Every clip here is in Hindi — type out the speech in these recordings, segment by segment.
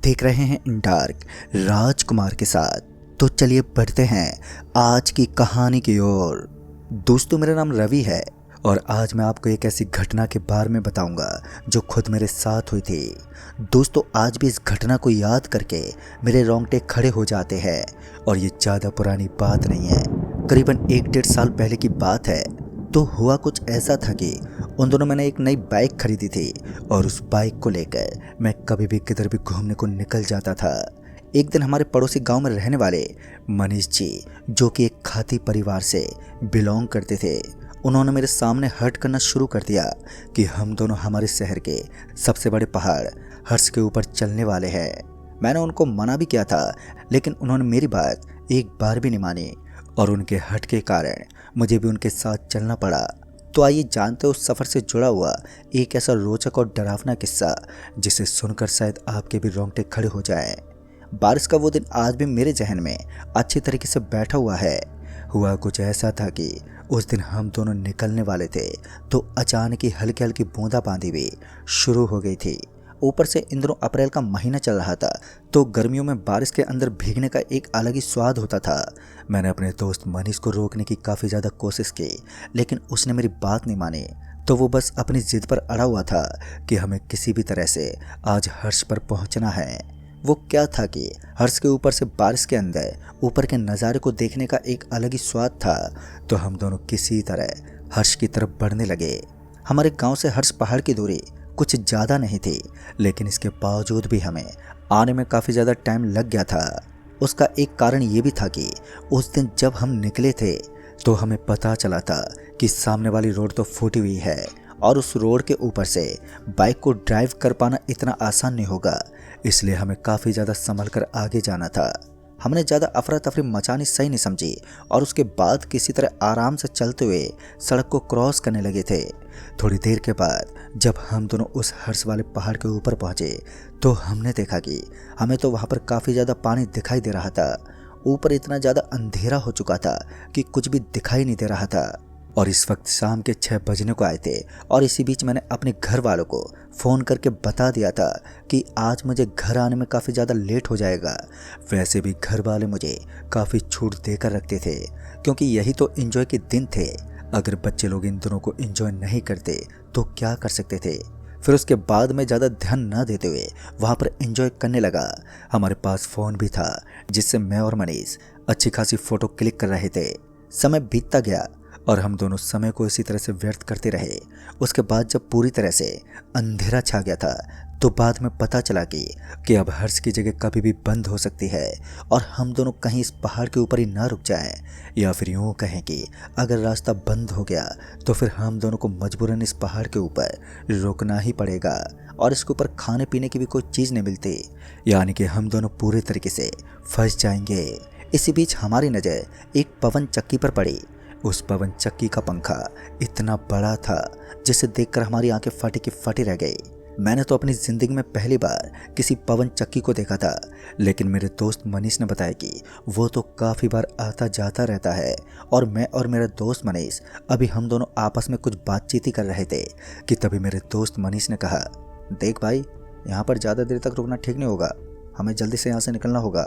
देख रहे हैं इन डार्क राजकुमार के साथ। तो चलिए बढ़ते हैं आज की कहानी की ओर। दोस्तों, मेरा नाम रवि है और आज मैं आपको एक ऐसी घटना के बारे में बताऊंगा जो खुद मेरे साथ हुई थी। दोस्तों, आज भी इस घटना को याद करके मेरे रोंगटे खड़े हो जाते हैं और ये ज़्यादा पुरानी बात नहीं है, करीबन 1-1.5 साल पहले की बात है। तो हुआ कुछ ऐसा था कि उन दोनों मैंने एक नई बाइक खरीदी थी और उस बाइक को लेकर मैं कभी भी किधर भी घूमने को निकल जाता था। एक दिन हमारे पड़ोसी गांव में रहने वाले मनीष जी, जो कि एक खाती परिवार से बिलोंग करते थे, उन्होंने मेरे सामने हर्ट करना शुरू कर दिया कि हम दोनों हमारे शहर के सबसे बड़े पहाड़ हर्ष के ऊपर चलने वाले हैं। मैंने उनको मना भी किया था, लेकिन उन्होंने मेरी बात एक बार भी नहीं मानी और उनके हट के कारण मुझे भी उनके साथ चलना पड़ा। तो आइए जानते हैं उस सफ़र से जुड़ा हुआ एक ऐसा रोचक और डरावना किस्सा जिसे सुनकर शायद आपके भी रोंगटे खड़े हो जाएं। बारिश का वो दिन आज भी मेरे जहन में अच्छी तरीके से बैठा हुआ है। हुआ कुछ ऐसा था कि उस दिन हम दोनों निकलने वाले थे तो अचानक ही हल्की हल्की बूंदाबांदी भी शुरू हो गई थी। ऊपर से इन दिनों अप्रैल का महीना चल रहा था, तो गर्मियों में बारिश के अंदर भीगने का एक अलग ही स्वाद होता था। मैंने अपने दोस्त मनीष को रोकने की काफ़ी ज़्यादा कोशिश की, लेकिन उसने मेरी बात नहीं मानी। तो वो बस अपनी जिद पर अड़ा हुआ था कि हमें किसी भी तरह से आज हर्ष पर पहुंचना है। वो क्या था कि हर्ष के ऊपर से बारिश के अंदर ऊपर के नज़ारे को देखने का एक अलग ही स्वाद था। तो हम दोनों किसी तरह हर्ष की तरफ बढ़ने लगे। हमारे गांव से हर्ष पहाड़ की दूरी कुछ ज़्यादा नहीं थी, लेकिन इसके बावजूद भी हमें आने में काफ़ी ज़्यादा टाइम लग गया था। उसका एक कारण ये भी था कि उस दिन जब हम निकले थे तो हमें पता चला था कि सामने वाली रोड तो फूटी हुई है और उस रोड के ऊपर से बाइक को ड्राइव कर पाना इतना आसान नहीं होगा, इसलिए हमें काफ़ी ज़्यादा संभल कर आगे जाना था। हमने ज़्यादा अफरा तफरी मचानी सही नहीं समझी और उसके बाद किसी तरह आराम से चलते हुए सड़क को क्रॉस करने लगे थे। थोड़ी देर के बाद जब हम दोनों उस हर्ष वाले पहाड़ के ऊपर पहुंचे तो हमने देखा कि हमें तो वहां पर काफ़ी ज़्यादा पानी दिखाई दे रहा था। ऊपर इतना ज़्यादा अंधेरा हो चुका था कि कुछ भी दिखाई नहीं दे रहा था और इस वक्त शाम के 6 बजने को आए थे। और इसी बीच मैंने अपने घर वालों को फ़ोन करके बता दिया था कि आज मुझे घर आने में काफ़ी ज़्यादा लेट हो जाएगा। वैसे भी घर वाले मुझे काफ़ी छूट देकर रखते थे, क्योंकि यही तो एंजॉय के दिन थे। अगर बच्चे लोग इन दिनों को एंजॉय नहीं करते तो क्या कर सकते थे। फिर उसके बाद मैं ज़्यादा ध्यान न देते हुए वहाँ पर एंजॉय करने लगा। हमारे पास फ़ोन भी था जिससे मैं और मनीष अच्छी खासी फ़ोटो क्लिक कर रहे थे। समय बीतता गया और हम दोनों समय को इसी तरह से व्यर्थ करते रहे। उसके बाद जब पूरी तरह से अंधेरा छा गया था तो बाद में पता चला कि अब हर्ष की जगह कभी भी बंद हो सकती है और हम दोनों कहीं इस पहाड़ के ऊपर ही ना रुक जाएं, या फिर यूँ कहें कि अगर रास्ता बंद हो गया तो फिर हम दोनों को मजबूरन इस पहाड़ के ऊपर रुकना ही पड़ेगा और इसके ऊपर खाने पीने की भी कोई चीज़ नहीं मिलती, यानी कि हम दोनों पूरे तरीके से फंस जाएंगे। इसी बीच हमारी नज़र एक पवन चक्की पर पड़ी। उस पवन चक्की का पंखा इतना बड़ा था जिसे देखकर हमारी आंखें फटी की फटी रह गई। मैंने तो अपनी ज़िंदगी में पहली बार किसी पवन चक्की को देखा था, लेकिन मेरे दोस्त मनीष ने बताया कि वो तो काफ़ी बार आता जाता रहता है। और मैं और मेरा दोस्त मनीष अभी हम दोनों आपस में कुछ बातचीत ही कर रहे थे कि तभी मेरे दोस्त मनीष ने कहा, देख भाई, यहाँ पर ज़्यादा देर तक रुकना ठीक नहीं होगा, हमें जल्दी से यहाँ से निकलना होगा,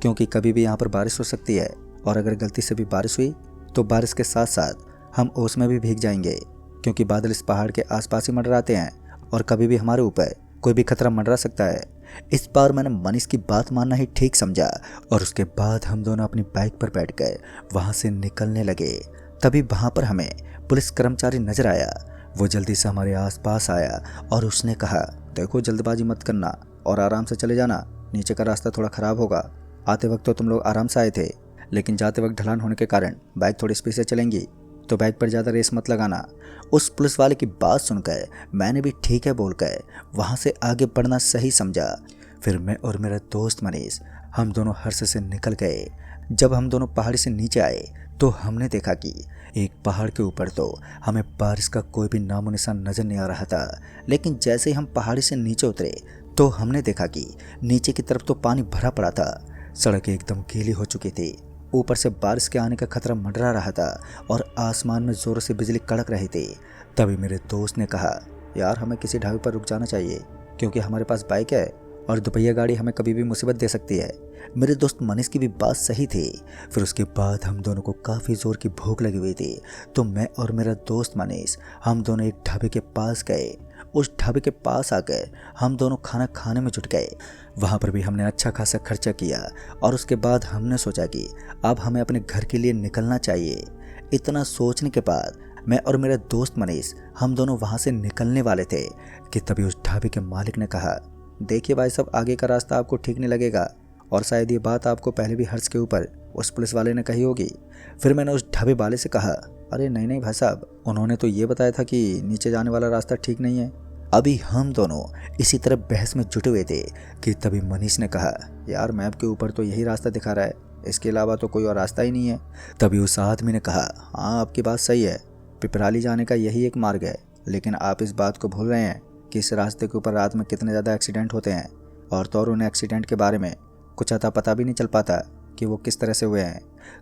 क्योंकि कभी भी यहाँ पर बारिश हो सकती है और अगर गलती से भी बारिश हुई तो बारिश के साथ साथ हम ओस में भी भीग जाएंगे, क्योंकि बादल इस पहाड़ के आसपास ही मंडराते हैं और कभी भी हमारे ऊपर कोई भी खतरा मंडरा सकता है। इस बार मैंने मनीष की बात मानना ही ठीक समझा और उसके बाद हम दोनों अपनी बाइक पर बैठकर वहाँ से निकलने लगे। तभी वहाँ पर हमें पुलिस कर्मचारी नजर आया। वो जल्दी से हमारे आसपास आया और उसने कहा, देखो जल्दबाजी मत करना और आराम से चले जाना, नीचे का रास्ता थोड़ा ख़राब होगा। आते वक्त तो तुम लोग आराम से आए थे, लेकिन जाते वक्त ढलान होने के कारण बाइक थोड़ी स्पीड से चलेंगी, तो बाइक पर ज़्यादा रेस मत लगाना। उस पुलिस वाले की बात सुनकर मैंने भी ठीक है बोलकर वहाँ से आगे बढ़ना सही समझा। फिर मैं और मेरा दोस्त मनीष हम दोनों हर्ष से निकल गए। जब हम दोनों पहाड़ी से नीचे आए तो हमने देखा कि एक पहाड़ के ऊपर तो हमें बारिश का कोई भी नामो निशान नज़र नहीं आ रहा था, लेकिन जैसे ही हम पहाड़ी से नीचे उतरे तो हमने देखा कि नीचे की तरफ तो पानी भरा पड़ा था। सड़क एकदम गीली हो चुकी थी, ऊपर से बारिश के आने का खतरा मंडरा रहा था और आसमान में जोरों से बिजली कड़क रही थी। तभी मेरे दोस्त ने कहा, यार हमें किसी ढाबे पर रुक जाना चाहिए, क्योंकि हमारे पास बाइक है और दोपहिया गाड़ी हमें कभी भी मुसीबत दे सकती है। मेरे दोस्त मनीष की भी बात सही थी। फिर उसके बाद हम दोनों को काफ़ी ज़ोर की भूख लगी हुई थी, तो मैं और मेरा दोस्त मनीष हम दोनों एक ढाबे के पास गए। उस ढाबे के पास आकर हम दोनों खाना खाने में जुट गए। वहाँ पर भी हमने अच्छा खासा खर्चा किया और उसके बाद हमने सोचा कि अब हमें अपने घर के लिए निकलना चाहिए। इतना सोचने के बाद मैं और मेरा दोस्त मनीष हम दोनों वहाँ से निकलने वाले थे कि तभी उस ढाबे के मालिक ने कहा, देखिए भाई साहब, आगे का रास्ता आपको ठीक नहीं लगेगा और शायद ये बात आपको पहले भी हर्ष के ऊपर उस पुलिस वाले ने कही होगी। फिर मैंने उस ढाबे वाले से कहा, अरे नहीं नहीं भाई साहब, उन्होंने तो ये बताया था कि नीचे जाने वाला रास्ता ठीक नहीं है। अभी हम दोनों इसी तरह बहस में जुटे हुए थे कि तभी मनीष ने कहा, यार मैप के ऊपर तो यही रास्ता दिखा रहा है, इसके अलावा तो कोई और रास्ता ही नहीं है। तभी उस आदमी ने कहा, हाँ आपकी बात सही है, पिपराली जाने का यही एक मार्ग है, लेकिन आप इस बात को भूल रहे हैं कि इस रास्ते के ऊपर रात में कितने ज़्यादा एक्सीडेंट होते हैं और तो और उन एक्सीडेंट के बारे में कुछ अता पता भी नहीं चल पाता कि वो किस तरह से हुए हैं।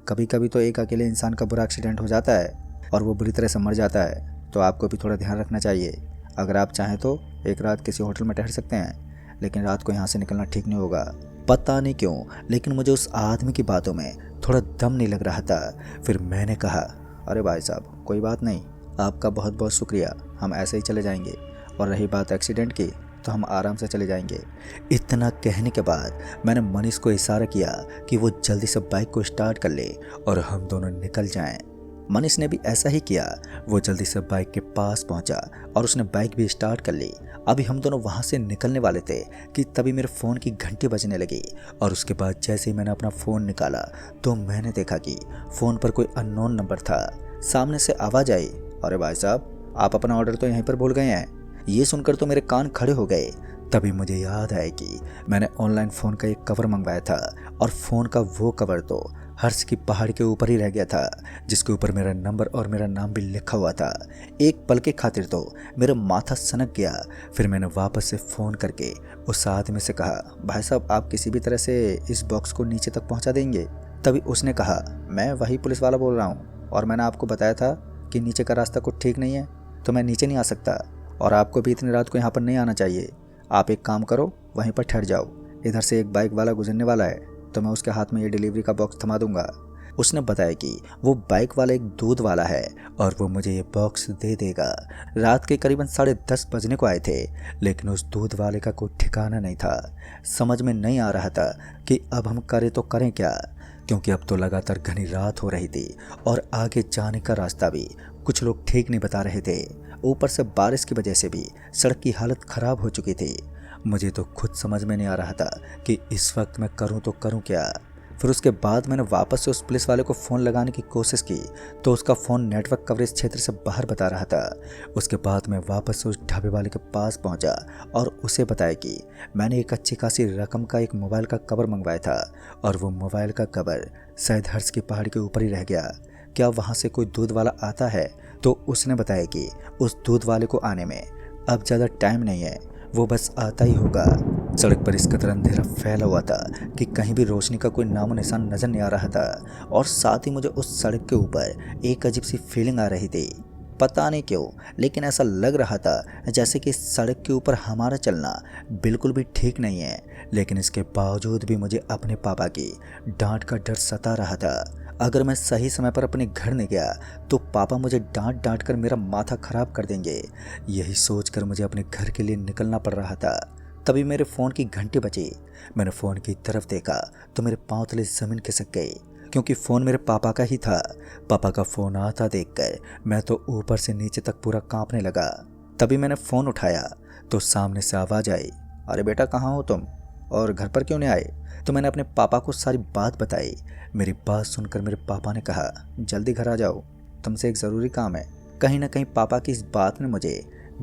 कभी कभी तो एक अकेले इंसान का बुरा एक्सीडेंट हो जाता है और वो बुरी तरह से मर जाता है। तो आपको भी थोड़ा ध्यान रखना चाहिए। अगर आप चाहें तो एक रात किसी होटल में ठहर सकते हैं, लेकिन रात को यहाँ से निकलना ठीक नहीं होगा। पता नहीं क्यों, लेकिन मुझे उस आदमी की बातों में थोड़ा दम नहीं लग रहा था। फिर मैंने कहा, अरे भाई साहब कोई बात नहीं, आपका बहुत बहुत शुक्रिया, हम ऐसे ही चले जाएंगे, और रही बात एक्सीडेंट की तो हम आराम से चले जाएंगे। इतना कहने के बाद मैंने मनीष को इशारा किया कि वो जल्दी से बाइक को स्टार्ट कर ले और हम दोनों निकल जाएं। मनीष ने भी ऐसा ही किया। वो जल्दी से बाइक के पास पहुंचा और उसने बाइक भी स्टार्ट कर ली। अभी हम दोनों वहां से निकलने वाले थे कि तभी मेरे फ़ोन की घंटी बजने लगी और उसके बाद जैसे ही मैंने अपना फ़ोन निकाला तो मैंने देखा कि फ़ोन पर कोई अननोन नंबर था। सामने से आवाज़ आई, अरे भाई साहब, आप अपना ऑर्डर तो यहीं पर भूल गए हैं। ये सुनकर तो मेरे कान खड़े हो गए। तभी मुझे याद आया कि मैंने ऑनलाइन फ़ोन का एक कवर मंगवाया था और फ़ोन का वो कवर तो हर्ष की पहाड़ के ऊपर ही रह गया था, जिसके ऊपर मेरा नंबर और मेरा नाम भी लिखा हुआ था। एक पल के खातिर तो मेरा माथा सनक गया। फिर मैंने वापस से फ़ोन करके उस आदमी से कहा, भाई साहब आप किसी भी तरह से इस बॉक्स को नीचे तक पहुंचा देंगे। तभी उसने कहा, मैं वही पुलिस वाला बोल रहा हूँ और मैंने आपको बताया था कि नीचे का रास्ता कुछ ठीक नहीं है, तो मैं नीचे नहीं आ सकता और आपको भी इतनी रात को यहाँ पर नहीं आना चाहिए। आप एक काम करो, वहीं पर ठहर जाओ, इधर से एक बाइक वाला गुजरने वाला है तो मैं उसके हाथ में ये डिलीवरी का बॉक्स थमा दूंगा। उसने बताया कि वो बाइक वाला एक दूध वाला है और वो मुझे ये बॉक्स दे देगा। रात के करीबन 10:30 बजने को आए थे, लेकिन उस दूध वाले का कोई ठिकाना नहीं था। समझ में नहीं आ रहा था कि अब हम करें तो करें क्या, क्योंकि अब तो लगातार घनी रात हो रही थी और आगे जाने का रास्ता भी कुछ लोग ठीक नहीं बता रहे थे। ऊपर से बारिश की वजह से भी सड़क की हालत ख़राब हो चुकी थी। मुझे तो खुद समझ में नहीं आ रहा था कि इस वक्त मैं करूं तो करूं क्या। फिर उसके बाद मैंने वापस से उस पुलिस वाले को फ़ोन लगाने की कोशिश की तो उसका फ़ोन नेटवर्क कवरेज क्षेत्र से बाहर बता रहा था। उसके बाद मैं वापस से उस ढाबे वाले के पास पहुंचा और उसे बताया कि मैंने एक अच्छी खासी रकम का एक मोबाइल का कवर मंगवाया था और वो मोबाइल का कवर शायद हर्ष की पहाड़ के ऊपर ही रह गया। क्या वहाँ से कोई दूध वाला आता है? तो उसने बताया कि उस दूध वाले को आने में अब ज़्यादा टाइम नहीं है, वो बस आता ही होगा। सड़क पर इस कदर अंधेरा फैला हुआ था कि कहीं भी रोशनी का कोई नामो निशान नजर नहीं आ रहा था और साथ ही मुझे उस सड़क के ऊपर एक अजीब सी फीलिंग आ रही थी। पता नहीं क्यों, लेकिन ऐसा लग रहा था जैसे कि सड़क के ऊपर हमारा चलना बिल्कुल भी ठीक नहीं है। लेकिन इसके बावजूद भी मुझे अपने पापा की डांट का डर सता रहा था। अगर मैं सही समय पर अपने घर नहीं गया तो पापा मुझे डांट डांट कर मेरा माथा खराब कर देंगे। यही सोचकर मुझे अपने घर के लिए निकलना पड़ रहा था। तभी मेरे फ़ोन की घंटी बजी। मैंने फ़ोन की तरफ देखा तो मेरे पांव तले ज़मीन खिसक गई, क्योंकि फ़ोन मेरे पापा का ही था। पापा का फ़ोन आता देखकर मैं तो ऊपर से नीचे तक पूरा कांपने लगा। तभी मैंने फ़ोन उठाया तो सामने से आवाज़ आई, अरे बेटा कहाँ हो तुम और घर पर क्यों नहीं आए? तो मैंने अपने पापा को सारी बात बताई। मेरी बात सुनकर मेरे पापा ने कहा, जल्दी घर आ जाओ, तुमसे एक ज़रूरी काम है। कहीं ना कहीं पापा की इस बात ने मुझे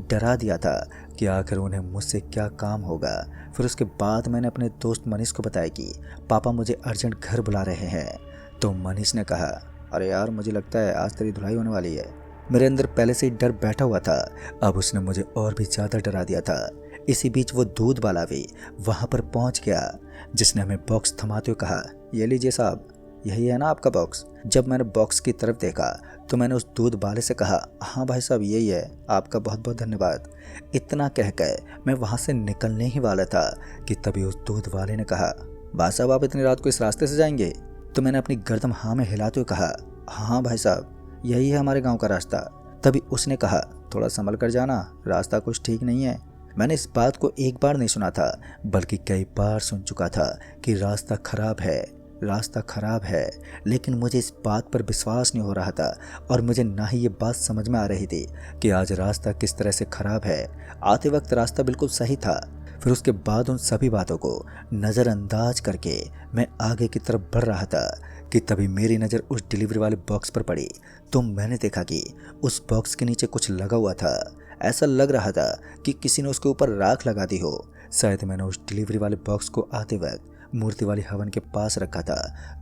डरा दिया था कि आखिर उन्हें मुझसे क्या काम होगा। फिर उसके बाद मैंने अपने दोस्त मनीष को बताया कि पापा मुझे अर्जेंट घर बुला रहे हैं। तो मनीष ने कहा, अरे यार मुझे लगता है आज तेरी धुलाई होने वाली है। मेरे अंदर पहले से ही डर बैठा हुआ था, अब उसने मुझे और भी ज़्यादा डरा दिया था। इसी बीच वो दूध वाला भी वहाँ पर पहुँच गया, जिसने हमें बॉक्स थमाते हुए कहा, ये लीजिए साहब, यही है ना आपका बॉक्स? जब मैंने बॉक्स की तरफ देखा तो मैंने उस दूध वाले से कहा, हाँ भाई साहब यही है, आपका बहुत बहुत धन्यवाद। इतना कह कर मैं वहाँ से निकलने ही वाला था कि तभी उस दूध वाले ने कहा, भाई साहब आप इतनी रात को इस रास्ते से जाएंगे? तो मैंने अपनी गर्दन हाँ में हिलाते हुए कहा, हाँ भाई साहब यही है हमारे गाँव का रास्ता। तभी उसने कहा, थोड़ा संभल कर जाना, रास्ता कुछ ठीक नहीं है। मैंने इस बात को एक बार नहीं सुना था बल्कि कई बार सुन चुका था कि रास्ता खराब है, रास्ता खराब है, लेकिन मुझे इस बात पर विश्वास नहीं हो रहा था और मुझे ना ही ये बात समझ में आ रही थी कि आज रास्ता किस तरह से खराब है। आते वक्त रास्ता बिल्कुल सही था। फिर उसके बाद उन सभी बातों को नज़रअंदाज करके मैं आगे की तरफ बढ़ रहा था कि तभी मेरी नज़र उस डिलीवरी वाले बॉक्स पर पड़ी। तो मैंने देखा कि उस बॉक्स के नीचे कुछ लगा हुआ था। ऐसा लग रहा था कि किसी ने उसके ऊपर राख लगा दी हो। शायद मैंने उस डिलीवरी वाले बॉक्स को आते वक्त मूर्ति वाली हवन के पास रखा था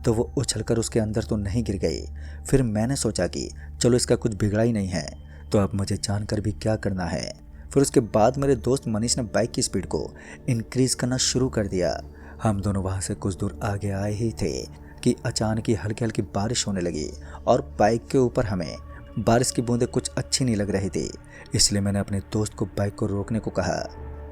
तो वो उछलकर उसके अंदर तो नहीं गिर गई। फिर मैंने सोचा कि चलो इसका कुछ बिगड़ा ही नहीं है तो अब मुझे जानकर भी क्या करना है। फिर उसके बाद मेरे दोस्त मनीष ने बाइक की स्पीड को इंक्रीज करना शुरू कर दिया। हम दोनों वहाँ से कुछ दूर आगे आए ही थे कि अचानक ही हल्की हल्की बारिश होने लगी और बाइक के ऊपर हमें बारिश की बूंदें कुछ अच्छी नहीं लग रही थी। इसलिए मैंने अपने दोस्त को बाइक को रोकने को कहा।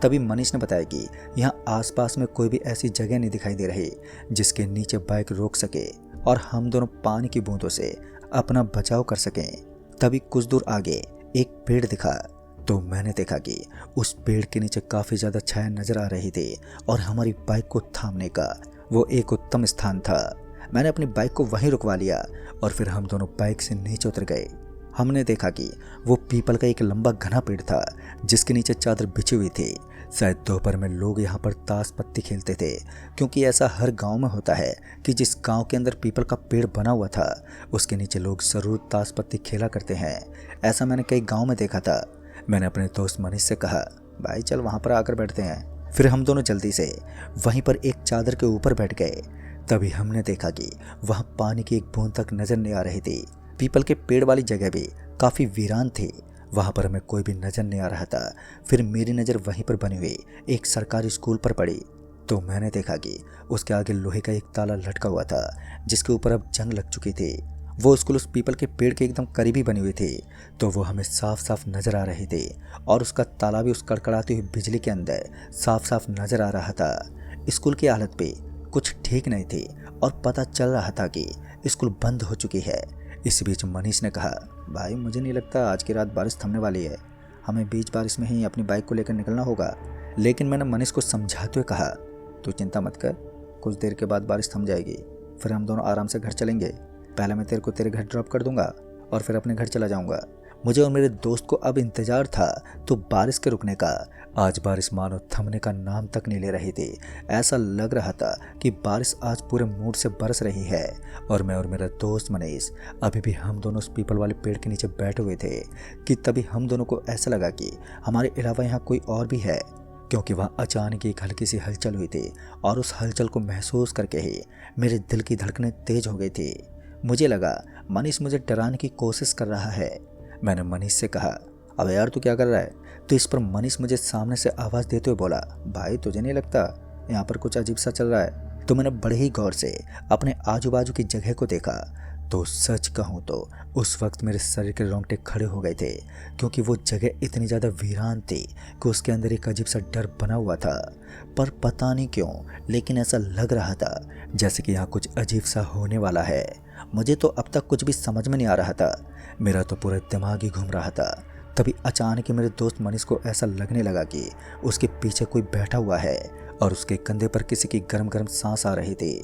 तभी मनीष ने बताया कि यहाँ आसपास में कोई भी ऐसी जगह नहीं दिखाई दे रही जिसके नीचे बाइक रोक सके और हम दोनों पानी की बूंदों से अपना बचाव कर सकें। तभी कुछ दूर आगे एक पेड़ दिखा तो मैंने देखा कि उस पेड़ के नीचे काफ़ी ज़्यादा छाया नजर आ रही थी और हमारी बाइक को थामने का वो एक उत्तम स्थान था। मैंने अपनी बाइक को वहीं रुकवा लिया और फिर हम दोनों बाइक से नीचे उतर गए। हमने देखा कि वो पीपल का एक लंबा घना पेड़ था जिसके नीचे चादर बिछी हुई थी। शायद दोपहर में लोग यहाँ पर ताश पत्ती खेलते थे, क्योंकि ऐसा हर गांव में होता है कि जिस गांव के अंदर पीपल का पेड़ बना हुआ था उसके नीचे लोग ज़रूर ताश पत्ती खेला करते हैं। ऐसा मैंने कई गाँव में देखा था। मैंने अपने दोस्त मनीष से कहा, भाई चल वहाँ पर आकर बैठते हैं। फिर हम दोनों जल्दी से वहीं पर एक चादर के ऊपर बैठ गए। तभी हमने देखा कि वहाँ पानी की एक बूंद तक नजर नहीं आ रही थी। पीपल के पेड़ वाली जगह भी काफ़ी वीरान थी, वहाँ पर हमें कोई भी नज़र नहीं आ रहा था। फिर मेरी नज़र वहीं पर बनी हुई एक सरकारी स्कूल पर पड़ी तो मैंने देखा कि उसके आगे लोहे का एक ताला लटका हुआ था जिसके ऊपर अब जंग लग चुकी थी। वो स्कूल उस पीपल के पेड़ के एकदम करीबी बनी हुई थी तो वो हमें साफ साफ नज़र आ रही थी और उसका ताला भी उस कड़कड़ाती हुई बिजली के अंदर साफ साफ नज़र आ रहा था। स्कूल की हालत भी कुछ ठीक नहीं थी और पता चल रहा था कि स्कूल बंद हो चुकी है। इस बीच मनीष ने कहा, भाई मुझे नहीं लगता आज की रात बारिश थमने वाली है, हमें बीच बारिश में ही अपनी बाइक को लेकर निकलना होगा। लेकिन मैंने मनीष को समझाते हुए कहा, तू चिंता मत कर, कुछ देर के बाद बारिश थम जाएगी, फिर हम दोनों आराम से घर चलेंगे। पहले मैं तेरे को तेरे घर ड्रॉप कर दूंगा और फिर अपने घर चला जाऊंगा। मुझे और मेरे दोस्त को अब इंतजार था तो बारिश के रुकने का। आज बारिश मानो थमने का नाम तक नहीं ले रही थी। ऐसा लग रहा था कि बारिश आज पूरे मूड से बरस रही है और मैं और मेरा दोस्त मनीष अभी भी हम दोनों उस पीपल वाले पेड़ के नीचे बैठे हुए थे कि तभी हम दोनों को ऐसा लगा कि हमारे अलावा यहाँ कोई और भी है, क्योंकि वहाँ अचानक एक हल्की सी हलचल हुई थी और उस हलचल को महसूस करके ही मेरे दिल की धड़कनें तेज हो गई थी। मुझे लगा मनीष मुझे डराने की कोशिश कर रहा है। मैंने मनीष से कहा, अब यार तू क्या कर रहा है? तो इस पर मनीष मुझे सामने से आवाज़ देते हुए बोला, भाई तुझे नहीं लगता यहाँ पर कुछ अजीब सा चल रहा है? तो मैंने बड़े ही गौर से अपने आजू बाजू की जगह को देखा तो सच कहूँ तो उस वक्त मेरे शरीर के रोंगटे खड़े हो गए थे, क्योंकि वो जगह इतनी ज़्यादा वीरान थी कि उसके अंदर एक अजीब सा डर बना हुआ था। पर पता नहीं क्यों लेकिन ऐसा लग रहा था जैसे कि यहाँ कुछ अजीब सा होने वाला है। मुझे तो अब तक कुछ भी समझ में नहीं आ रहा था, मेरा तो पूरा दिमाग ही घूम रहा था। तभी अचानक ही मेरे दोस्त मनीष को ऐसा लगने लगा कि उसके पीछे कोई बैठा हुआ है और उसके कंधे पर किसी की गर्म गर्म सांस आ रही थी।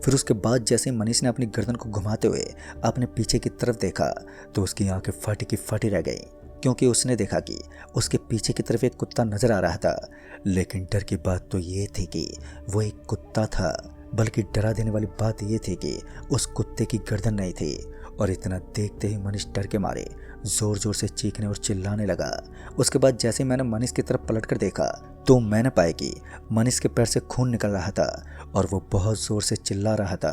फिर उसके बाद जैसे मनीष ने अपनी गर्दन को घुमाते हुए अपने पीछे की तरफ देखा तो उसकी आंखें फटी की फटी रह गई, क्योंकि उसने देखा कि उसके पीछे की तरफ एक कुत्ता नजर आ रहा था। लेकिन डर की बात तो ये थी कि वो एक कुत्ता था, बल्कि डरा देने वाली बात ये थी कि उस कुत्ते की गर्दन नहीं थी। और इतना देखते ही मनीष डर के मारे जोर जोर से चीखने और चिल्लाने लगा। उसके बाद जैसे मैंने मनीष की तरफ पलट कर देखा तो मैंने पाया कि मनीष के पैर से खून निकल रहा था और वो बहुत जोर से चिल्ला रहा था।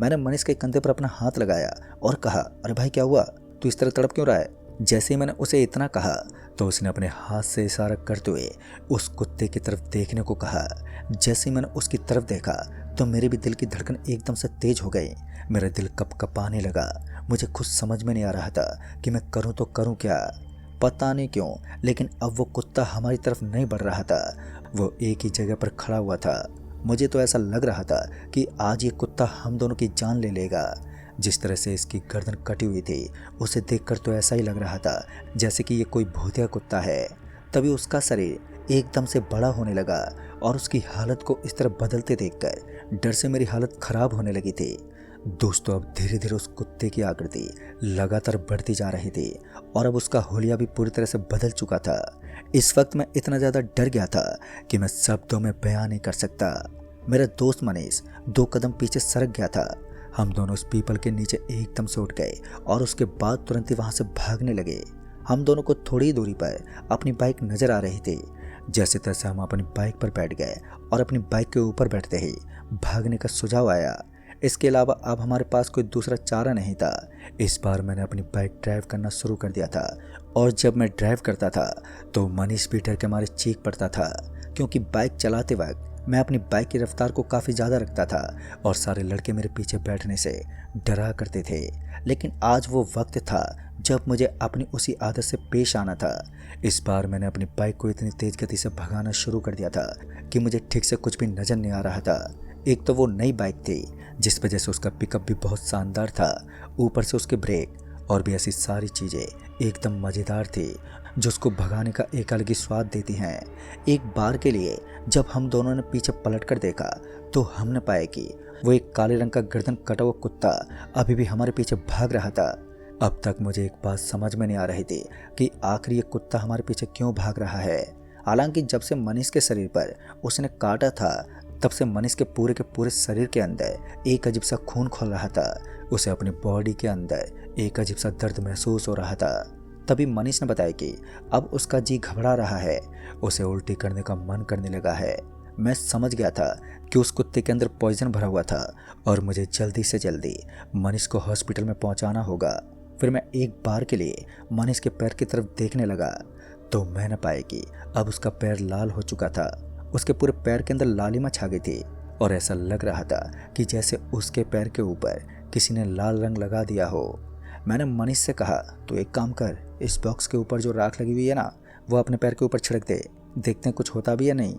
मैंने मनीष के कंधे पर अपना हाथ लगाया और कहा, अरे भाई क्या हुआ, तू इस तरह तड़प क्यों रहा है? जैसे ही मैंने उसे इतना कहा तो उसने अपने हाथ से इशारा करते हुए उस कुत्ते की तरफ देखने को कहा। जैसे ही मैंने उसकी तरफ देखा तो मेरे भी दिल की धड़कन एकदम से तेज हो गई। मेरा दिल कँपकँपाने लगा। मुझे खुद समझ में नहीं आ रहा था कि मैं करूं तो करूं क्या। पता नहीं क्यों, लेकिन अब वो कुत्ता हमारी तरफ नहीं बढ़ रहा था। वो एक ही जगह पर खड़ा हुआ था। मुझे तो ऐसा लग रहा था कि आज ये कुत्ता हम दोनों की जान ले लेगा। जिस तरह से इसकी गर्दन कटी हुई थी, उसे देखकर तो ऐसा ही लग रहा था जैसे कि ये कोई भूतिया कुत्ता है। तभी उसका शरीर एकदम से बड़ा होने लगा और उसकी हालत को इस तरह बदलते देखकर डर से मेरी हालत खराब होने लगी थी। दोस्तों, अब धीरे धीरे उस कुत्ते की आकृति लगातार बढ़ती जा रही थी और अब उसका हुलिया भी पूरी तरह से बदल चुका था। इस वक्त मैं इतना ज़्यादा डर गया था कि मैं शब्दों में बयान नहीं कर सकता। मेरा दोस्त मनीष 2 कदम पीछे सरक गया था। हम दोनों उस पीपल के नीचे एकदम से उठ गए और उसके बाद तुरंत ही वहाँ से भागने लगे। हम दोनों को थोड़ी ही दूरी पर अपनी बाइक नज़र आ रही थी। जैसे तैसे हम अपनी बाइक पर बैठ गए और अपनी बाइक के ऊपर बैठते ही भागने का सुझाव आया। इसके अलावा अब हमारे पास कोई दूसरा चारा नहीं था। इस बार मैंने अपनी बाइक ड्राइव करना शुरू कर दिया था और जब मैं ड्राइव करता था तो मनीष भी डर के मारे चीख पड़ता था, क्योंकि बाइक चलाते वक्त मैं अपनी बाइक की रफ्तार को काफ़ी ज़्यादा रखता था और सारे लड़के मेरे पीछे बैठने से डरा करते थे। लेकिन आज वो वक्त था जब मुझे अपनी उसी आदत से पेश आना था। इस बार मैंने अपनी बाइक को इतनी तेज़ गति से भगाना शुरू कर दिया था कि मुझे ठीक से कुछ भी नज़र नहीं आ रहा था। एक तो वो नई बाइक थी जिस वजह से उसका पिकअप भी बहुत शानदार था, ऊपर से उसके ब्रेक और भी ऐसी सारी चीज़ें एकदम मज़ेदार थी जो उसको भगाने का एक अलग ही स्वाद देती हैं। एक बार के लिए जब हम दोनों ने पीछे पलट कर देखा तो हमने पाया कि वो एक काले रंग का गर्दन कटा हुआ कुत्ता अभी भी हमारे पीछे भाग रहा था। अब तक मुझे एक बात समझ में नहीं आ रही थी कि आखिर ये कुत्ता हमारे पीछे क्यों भाग रहा है। हालांकि जब से मनीष के शरीर पर उसने काटा था तब से मनीष के पूरे शरीर के अंदर एक अजीब सा खून खोल रहा था। उसे अपनी बॉडी के अंदर एक अजीब सा दर्द महसूस हो रहा था। तभी मनीष ने बताया कि अब उसका जी घबरा रहा है, उसे उल्टी करने का मन करने लगा है। मैं समझ गया था कि उस कुत्ते के अंदर पॉइजन भरा हुआ था और मुझे जल्दी से जल्दी मनीष को हॉस्पिटल में पहुंचाना होगा। फिर मैं एक बार के लिए मनीष के पैर की तरफ देखने लगा तो मैंने पाया कि अब उसका पैर लाल हो चुका था। उसके पूरे पैर के अंदर लालिमा छा गई थी और ऐसा लग रहा था कि जैसे उसके पैर के ऊपर किसी ने लाल रंग लगा दिया हो। मैंने मनीष से कहा, तो एक काम कर, इस बॉक्स के ऊपर जो राख लगी हुई है ना, वो अपने पैर के ऊपर छिड़क दे, देखते हैं कुछ होता भी या नहीं।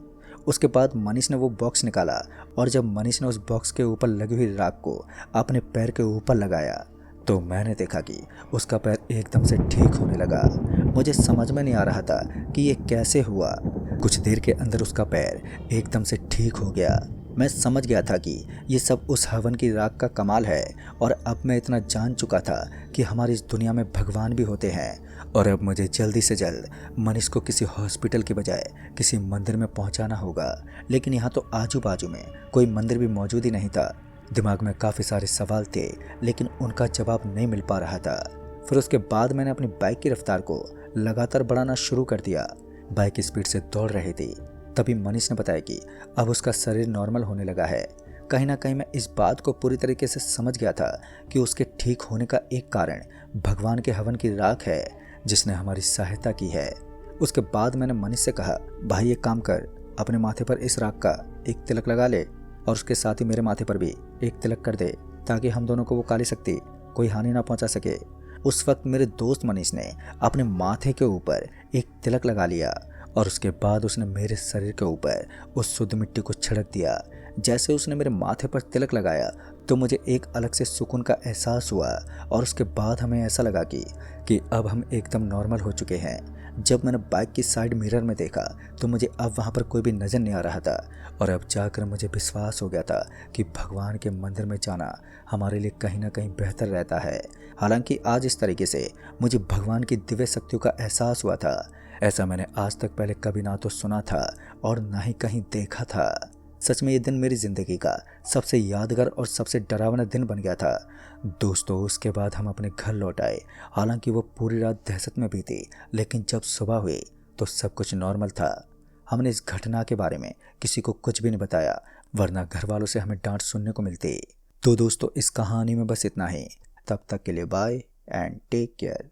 उसके बाद मनीष ने वो बॉक्स निकाला और जब मनीष ने उस बॉक्स के ऊपर लगी हुई राख को अपने पैर के ऊपर लगाया तो मैंने देखा कि उसका पैर एकदम से ठीक होने लगा। मुझे समझ में नहीं आ रहा था कि ये कैसे हुआ। कुछ देर के अंदर उसका पैर एकदम से ठीक हो गया। मैं समझ गया था कि ये सब उस हवन की राख का कमाल है और अब मैं इतना जान चुका था कि हमारी इस दुनिया में भगवान भी होते हैं और अब मुझे जल्दी से जल्द मनीष को किसी हॉस्पिटल के बजाय किसी मंदिर में पहुंचाना होगा। लेकिन यहाँ तो आजू बाजू में कोई मंदिर भी मौजूद ही नहीं था। दिमाग में काफ़ी सारे सवाल थे लेकिन उनका जवाब नहीं मिल पा रहा था। फिर उसके बाद मैंने अपनी बाइक की रफ्तार को लगातार बढ़ाना शुरू कर दिया। बाइक स्पीड से दौड़ रही थी। तभी मनीष ने बताया कि अब उसका शरीर नॉर्मल होने लगा है। कहीं ना कहीं मैं इस बात को पूरी तरीके से समझ गया था कि उसके ठीक होने का एक कारण भगवान के हवन की राख है जिसने हमारी सहायता की है। उसके बाद मैंने मनीष से कहा, भाई एक काम कर, अपने माथे पर इस राख का एक तिलक लगा ले और उसके साथ ही मेरे माथे पर भी एक तिलक कर दे ताकि हम दोनों को वो काली शक्ति कोई हानि ना पहुंचा सके। उस वक्त मेरे दोस्त मनीष ने अपने माथे के ऊपर एक तिलक लगा लिया और उसके बाद उसने मेरे शरीर के ऊपर उस शुद्ध मिट्टी को छिड़क दिया। जैसे उसने मेरे माथे पर तिलक लगाया तो मुझे एक अलग से सुकून का एहसास हुआ और उसके बाद हमें ऐसा लगा कि अब हम एकदम नॉर्मल हो चुके हैं। जब मैंने बाइक की साइड मिरर में देखा तो मुझे अब वहाँ पर कोई भी नज़र नहीं आ रहा था और अब जाकर मुझे विश्वास हो गया था कि भगवान के मंदिर में जाना हमारे लिए कहीं ना कहीं बेहतर रहता है। हालांकि आज इस तरीके से मुझे भगवान की दिव्य शक्तियों का एहसास हुआ था। ऐसा मैंने आज तक पहले कभी ना तो सुना था और ना ही कहीं देखा था। सच में ये दिन मेरी ज़िंदगी का सबसे यादगार और सबसे डरावना दिन बन गया था। दोस्तों, उसके बाद हम अपने घर लौट आए। हालांकि वो पूरी रात दहशत में भी थी, लेकिन जब सुबह हुई तो सब कुछ नॉर्मल था। हमने इस घटना के बारे में किसी को कुछ भी नहीं बताया, वरना घर वालों से हमें डांट सुनने को मिलती। तो दोस्तों, इस कहानी में बस इतना ही। तब तक के लिए बाय एंड टेक केयर।